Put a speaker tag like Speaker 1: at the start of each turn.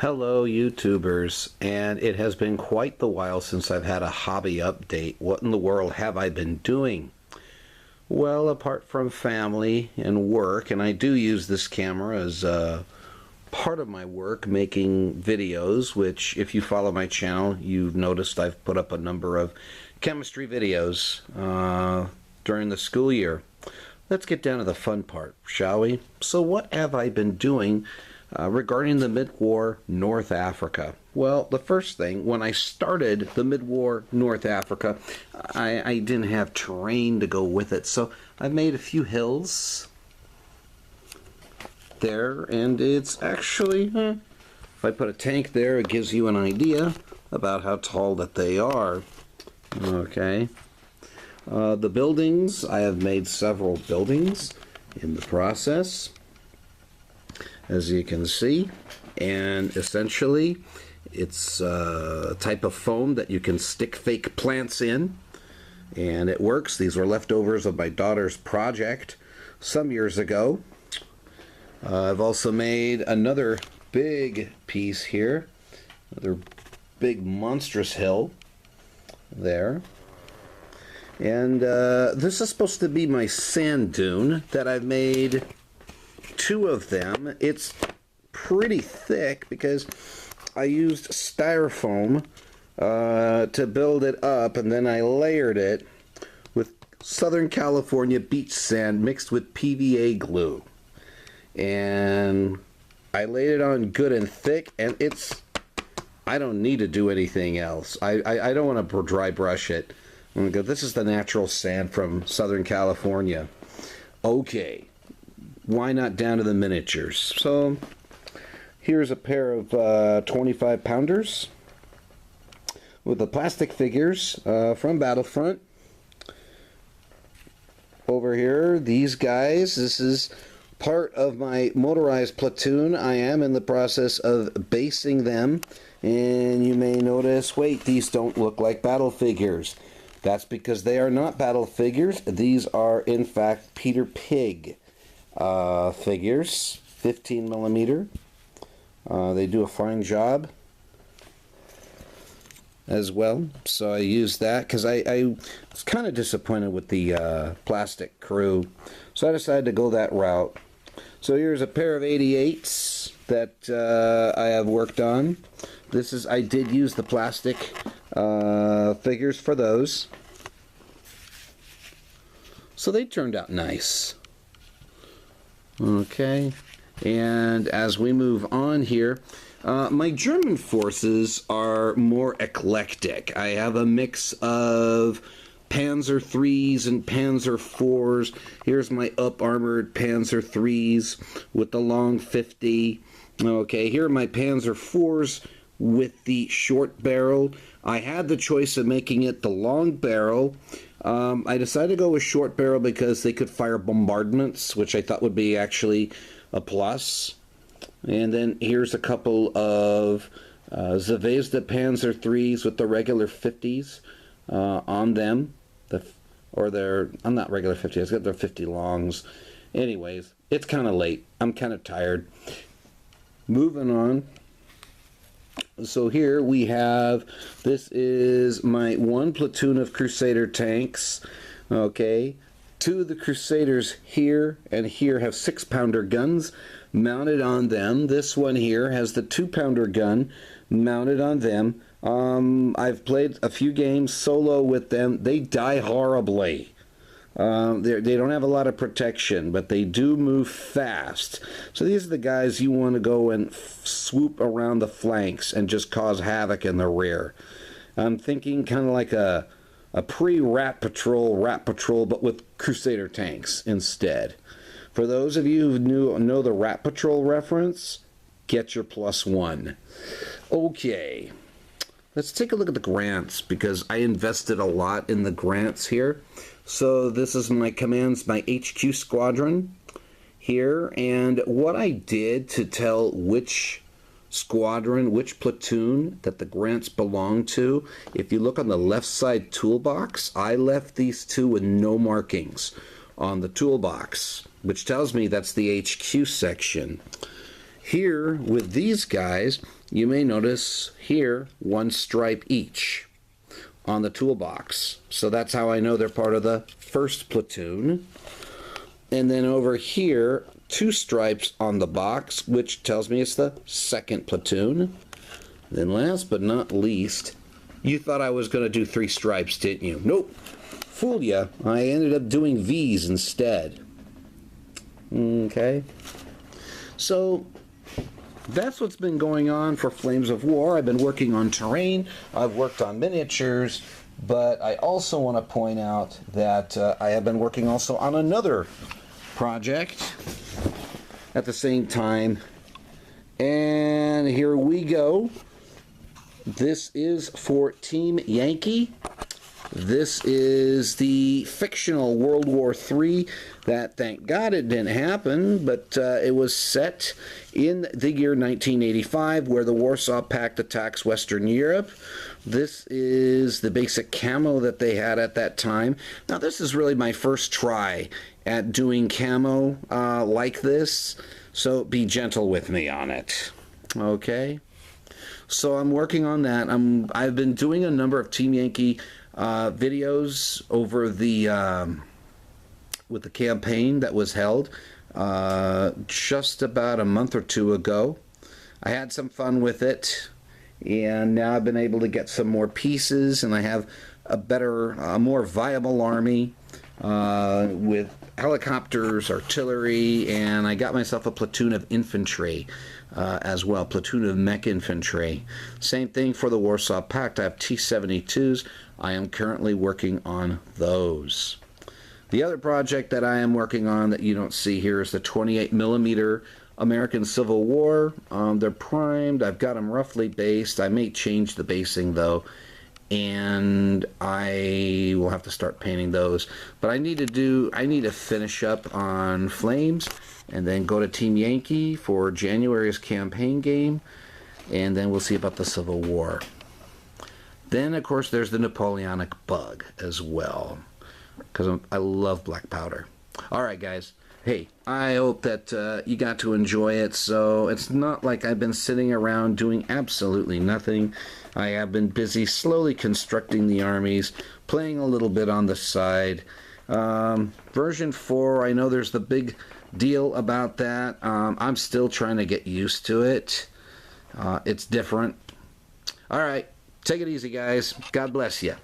Speaker 1: Hello, YouTubers, and it has been quite the while since I've had a hobby update. What in the world have I been doing? Well, apart from family and work, and I do use this camera as part of my work making videos, which if you follow my channel, you've noticed I've put up a number of chemistry videos during the school year. Let's get down to the fun part, shall we? So what have I been doing regarding the mid-war North Africa? Well, the first thing, when I started the mid-war North Africa, I didn't have terrain to go with it, so I made a few hills there, and it's actually, if I put a tank there, it gives you an idea about how tall that they are. Okay. The buildings, I have made several buildings in the process, as you can see, and essentially it's a type of foam that you can stick fake plants in, and it works. These were leftovers of my daughter's project some years ago. I've also made another big piece here, another big monstrous hill there. And this is supposed to be my sand dune that I've made two of them. It's pretty thick because I used styrofoam to build it up, and then I layered it with Southern California beach sand mixed with PVA glue. And I laid it on good and thick, and I don't need to do anything else. I don't want to dry brush it. I'm gonna go, this is the natural sand from Southern California. Okay, why not down to the miniatures? So here's a pair of 25 pounders with the plastic figures from Battlefront. Over here, these guys, this is part of my motorized platoon. I am in the process of basing them, and you may notice, wait, these don't look like battle figures. That's because they are not battle figures. These are, in fact, Peter Pig figures, 15 millimeter. They do a fine job as well. So I used that because I was kind of disappointed with the plastic crew. So I decided to go that route. So here's a pair of 88s that I have worked on. I did use the plastic figures for those. So they turned out nice. Okay, and as we move on here, my German forces are more eclectic. I have a mix of Panzer IIIs and Panzer IVs. Here's my up-armored Panzer IIIs with the long 50. Okay, here are my Panzer IVs with the short barrel. I had the choice of making it the long barrel. I decided to go with short barrel because they could fire bombardments, which I thought would be actually a plus. And then here's a couple of Zvezda Panzer IIIs with the regular 50s on them. I'm not regular 50s, I've got their 50 longs. Anyways, it's kind of late. I'm kind of tired. Moving on. So here we have, this is my one platoon of Crusader tanks. Okay, two of the Crusaders here and here have 6-pounder guns mounted on them. This one here has the 2-pounder gun mounted on them. I've played a few games solo with them. They die horribly. They don't have a lot of protection, but they do move fast. So these are the guys you want to go and swoop around the flanks and just cause havoc in the rear. I'm thinking kind of like a pre-Rat Patrol, but with Crusader tanks instead. For those of you who know the Rat Patrol reference, get your +1. Okay. Let's take a look at the grants, because I invested a lot in the grants here. So this is my commands, my HQ squadron here, and what I did to tell which squadron, which platoon that the grants belong to, if you look on the left side toolbox, I left these two with no markings on the toolbox, which tells me that's the HQ section. Here, with these guys, you may notice here, one stripe each on the toolbox. So that's how I know they're part of the first platoon. And then over here, 2 stripes on the box, which tells me it's the second platoon. Then last but not least, you thought I was going to do 3 stripes, didn't you? Nope. Fooled ya. I ended up doing V's instead. Okay. So that's what's been going on for Flames of War. I've been working on terrain. I've worked on miniatures. But I also want to point out that I have been working also on another project at the same time. And here we go. This is for Team Yankee. This is the fictional World War III that, thank God, it didn't happen, but it was set in the year 1985, where the Warsaw Pact attacks Western Europe. This is the basic camo that they had at that time. Now, this is really my first try at doing camo like this, so be gentle with me on it. Okay? So I'm working on that. I've been doing a number of Team Yankee videos over the with the campaign that was held just about a month or 2 ago. I had some fun with it, and now I've been able to get some more pieces, and I have a more viable army with helicopters, artillery, and I got myself a platoon of infantry as well, platoon of mech infantry. Same thing for the Warsaw Pact. I have T-72s. I am currently working on those. The other project that I am working on that you don't see here is the 28mm American Civil War. They're primed. I've got them roughly based. I may change the basing though, and I will have to start painting those. But I need to finish up on Flames, and then go to Team Yankee for January's campaign game, and then we'll see about the Civil War. Then, of course, there's the Napoleonic Bug as well, because I love black powder. All right, guys. Hey, I hope that you got to enjoy it. So it's not like I've been sitting around doing absolutely nothing. I have been busy slowly constructing the armies, playing a little bit on the side. Version 4, I know there's the big deal about that. I'm still trying to get used to it. It's different. All right. Take it easy, guys. God bless you.